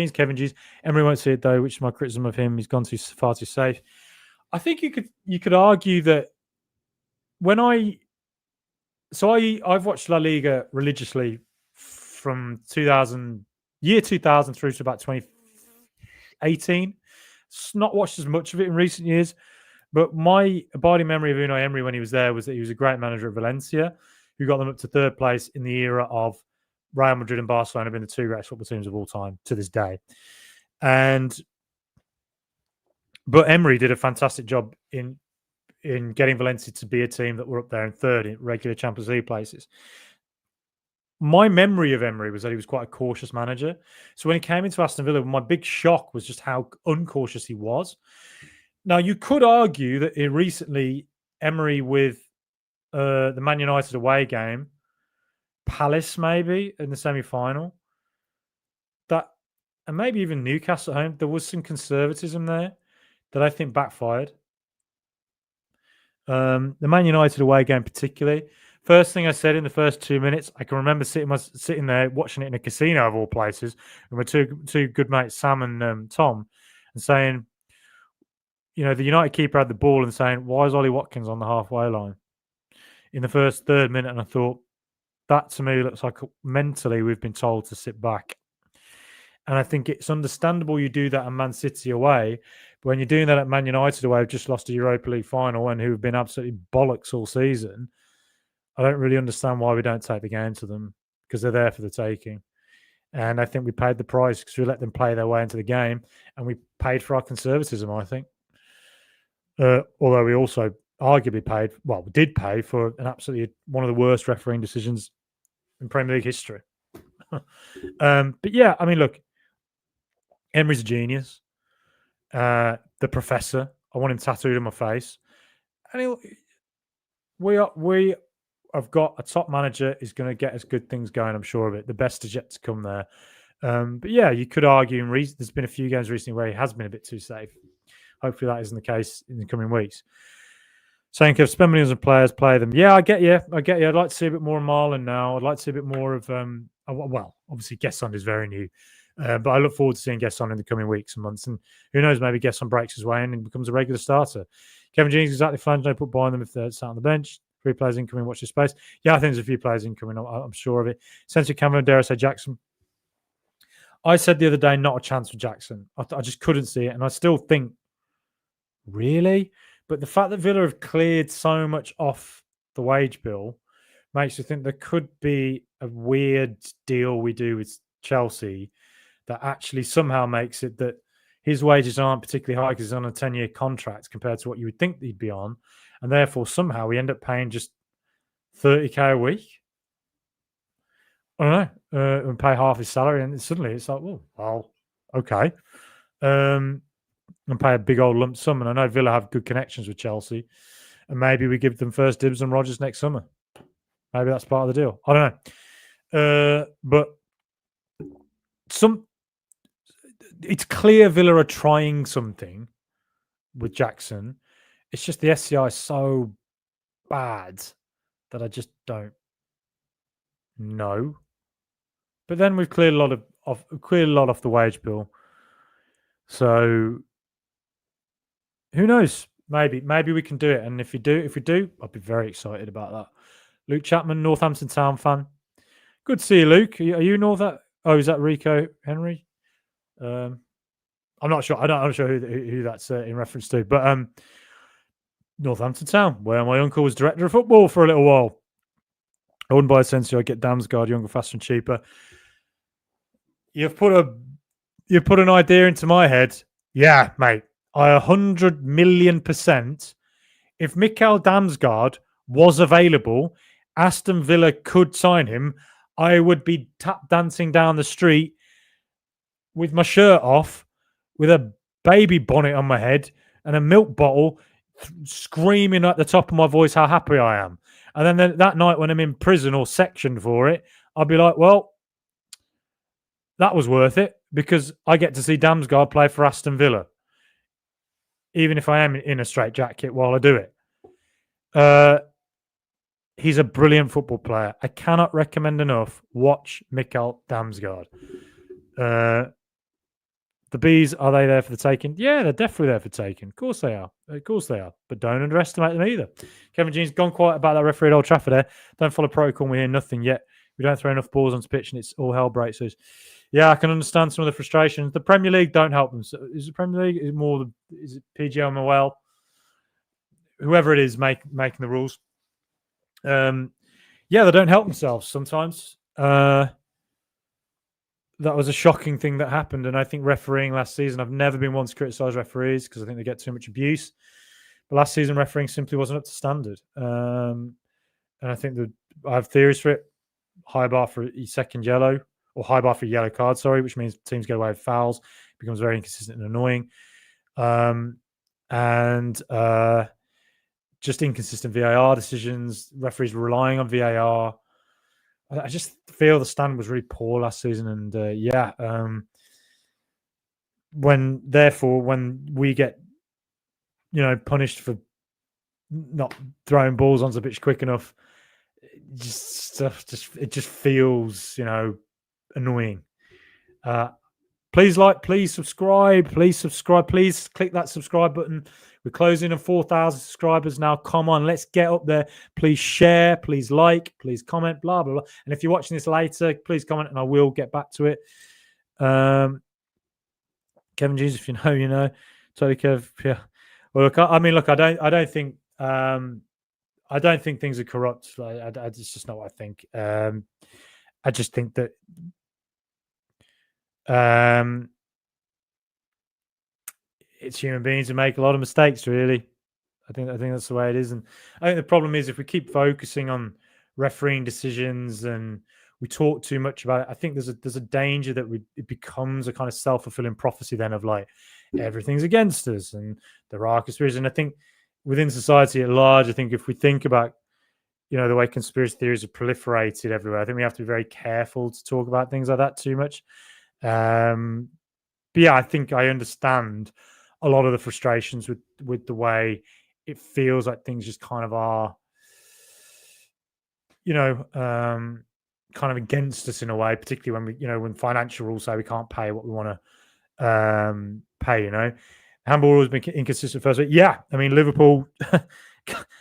won't see it though, which is my criticism of him. He's gone far too safe. I think you could argue that I've watched La Liga religiously from 2000 through to about 2018. Not watched as much of it in recent years, but my abiding memory of Unai Emery when he was there was that he was a great manager at Valencia, who got them up to third place in the era of Real Madrid and Barcelona, have been the two greatest football teams of all time to this day. But Emery did a fantastic job in getting Valencia to be a team that were up there in third in regular Champions League places. My memory of Emery was that he was quite a cautious manager. So when he came into Aston Villa, my big shock was just how uncautious he was. Now, you could argue that recently Emery with the Man United away game, Palace maybe in the semi-final, and maybe even Newcastle at home, there was some conservatism there that I think backfired. The Man United away game particularly. First thing I said in the first 2 minutes, I can remember sitting there watching it in a casino of all places, and my two good mates, Sam and Tom, and saying, the United keeper had the ball and saying, "Why is Ollie Watkins on the halfway line?" in the first third minute, and I thought, that to me looks like mentally we've been told to sit back. And I think it's understandable you do that at Man City away, but when you're doing that at Man United away, who've just lost a Europa League final and who've been absolutely bollocks all season, I don't really understand why we don't take the game to them, because they're there for the taking. And I think we paid the price because we let them play their way into the game, and we paid for our conservatism, I think. Although we also arguably we did pay for an absolutely one of the worst refereeing decisions in Premier League history. But yeah, I mean, look, Emery's a genius. The professor, I want him tattooed on my face. And we have got a top manager is going to get us good things going. I'm sure of it. The best is yet to come there. But yeah, you could argue, there's been a few games recently where he has been a bit too safe. Hopefully that isn't the case in the coming weeks. Saying, Kev, spend millions on players, play them. Yeah, I get you. I'd like to see a bit more of Marlon now. I'd like to see a bit more of, well, obviously Gesson is very new. But I look forward to seeing Gesson in the coming weeks and months. And who knows, maybe Gesson breaks his way and he becomes a regular starter. Kevin Jenkins exactly fine. Don't put behind them if they're sat on the bench. 3 players incoming, watch this space. Yeah, I think there's a few players incoming. I'm sure of it. Central Cameron, dare I say Jackson. I said the other day, not a chance for Jackson. I just couldn't see it. And I still think, really? But the fact that Villa have cleared so much off the wage bill makes you think there could be a weird deal we do with Chelsea that actually somehow makes it that his wages aren't particularly high because he's on a 10-year contract compared to what you would think he'd be on. And therefore, somehow we end up paying just 30k a week. I don't know, and pay half his salary. And suddenly it's like, well, okay. And pay a big old lump sum. And I know Villa have good connections with Chelsea. And maybe we give them first dibs on Rodgers next summer. Maybe that's part of the deal. I don't know. But it's clear Villa are trying something with Jackson. It's just the SCI is so bad that I just don't know. But then we've cleared a lot off the wage bill. So who knows? Maybe we can do it. And if we do, I'll be very excited about that. Luke Chapman, Northampton Town fan. Good to see you, Luke. Are you Northampton? Oh, is that Rico Henry? I'm not sure. I'm not sure who that's in reference to. But Northampton Town, where my uncle was director of football for a little while. I wouldn't buy Asensio. I'd get Damsgaard, younger, faster, and cheaper. You've put an idea into my head. Yeah, mate. I 100 million%. If Mikael Damsgaard was available, Aston Villa could sign him. I would be tap dancing down the street with my shirt off, with a baby bonnet on my head and a milk bottle, screaming at the top of my voice how happy I am. And then that night when I'm in prison or sectioned for it, I'll be like, well, that was worth it because I get to see Damsgaard play for Aston Villa, even if I am in a straitjacket while I do it. He's a brilliant football player. I cannot recommend enough. Watch Mikael Damsgaard. The Bees, are they there for the taking? Yeah, they're definitely there for taking. Of course they are. But don't underestimate them either. Kevin Jean's gone quiet about that referee at Old Trafford there. Don't follow protocol. We hear nothing yet. We don't throw enough balls onto pitch and it's all hell breaks loose. Yeah, I can understand some of the frustrations. The Premier League don't help them. So is the Premier League is it PGMOL? Whoever it is making the rules. Yeah, they don't help themselves sometimes. That was a shocking thing that happened. And I think refereeing last season, I've never been one to criticize referees because I think they get too much abuse. But last season, refereeing simply wasn't up to standard. And I think that I have theories for it. High bar for a second yellow, or high bar for a yellow card, which means teams get away with fouls. Becomes very inconsistent and annoying. And just inconsistent VAR decisions, referees relying on VAR. I just feel the stand was really poor last season. And when we get, punished for not throwing balls onto the pitch quick enough, it just feels, annoying. Please subscribe, please click that subscribe button. We're closing on 4,000 subscribers now. Come on, let's get up there. Please share, please like, please comment, blah, blah, blah. And if you're watching this later, please comment and I will get back to it. Kevin Jesus, if you know, you know. Totally, Kev. Yeah. Well, look, I don't think things are corrupt. It's just not what I think. I just think that it's human beings who make a lot of mistakes, really. I think that's the way it is. And I think the problem is if we keep focusing on refereeing decisions and we talk too much about it. I think there's a danger that it becomes a kind of self-fulfilling prophecy then of like everything's against us and there are conspiracies. And I think within society at large, I think if we think about the way conspiracy theories have proliferated everywhere, I think we have to be very careful to talk about things like that too much. But yeah, I think I understand a lot of the frustrations with the way it feels like things just kind of are, kind of against us in a way, particularly when when financial rules say we can't pay what we want to pay. Handball always been inconsistent first week. Yeah, I mean Liverpool,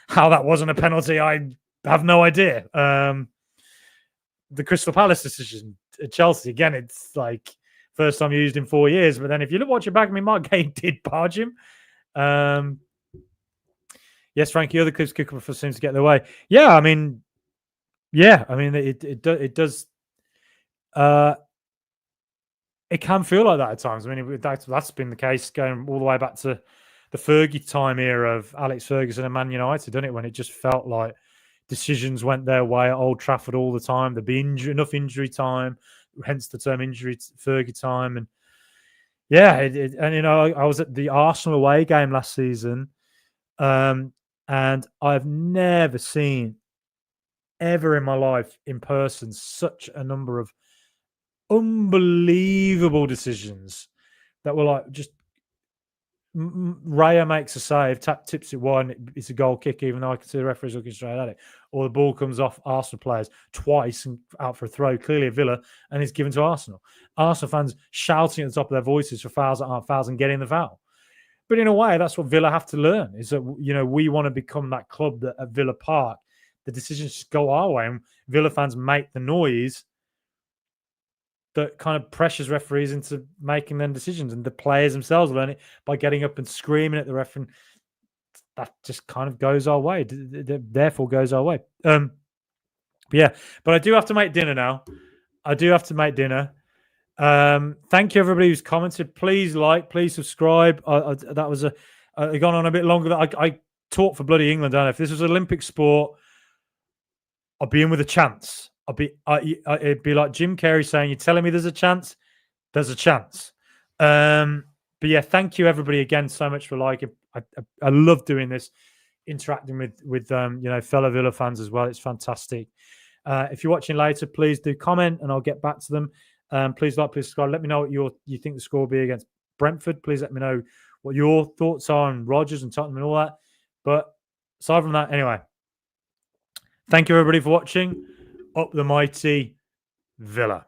how that wasn't a penalty, I have no idea. The Crystal Palace decision at Chelsea again, it's like first time used in 4 years. But then if you look watch it back, I mean Mark Gay did barge him. Yes, Frankie, other clips kicker seems to get their way. Yeah, I mean it does. It can feel like that at times. I mean, that's been the case going all the way back to the Fergie time era of Alex Ferguson and Man United, didn't it? When it just felt like decisions went their way at Old Trafford all the time. There'd be enough injury time, hence the term injury Fergie time. And yeah, I was at the Arsenal away game last season, and I've never seen ever in my life in person such a number of unbelievable decisions that were like just Raya makes a save, tips it wide, it's a goal kick, even though I can see the referee's looking straight at it. Or the ball comes off Arsenal players twice and out for a throw, clearly a Villa, and it's given to Arsenal. Arsenal fans shouting at the top of their voices for fouls that aren't fouls and getting the foul. But in a way, that's what Villa have to learn, is that, we want to become that club that at Villa Park, the decisions just go our way, and Villa fans make the noise that kind of pressures referees into making them decisions, and the players themselves learn it by getting up and screaming at the ref, and that just kind of goes our way. Therefore, goes our way. But I do have to make dinner now. Thank you everybody who's commented. Please please subscribe. That was gone on a bit longer. I talk for bloody England. If this was Olympic sport, I'd be in with a chance. It'd be like Jim Carrey saying, "You're telling me there's a chance? There's a chance." But yeah, thank you everybody again so much for liking. I love doing this, interacting with fellow Villa fans as well. It's fantastic. If you're watching later, please do comment and I'll get back to them. Please please subscribe. Let me know what you think the score will be against Brentford. Please let me know what your thoughts are on Rodgers and Tottenham and all that. But aside from that, anyway, thank you everybody for watching. Up the mighty Villa.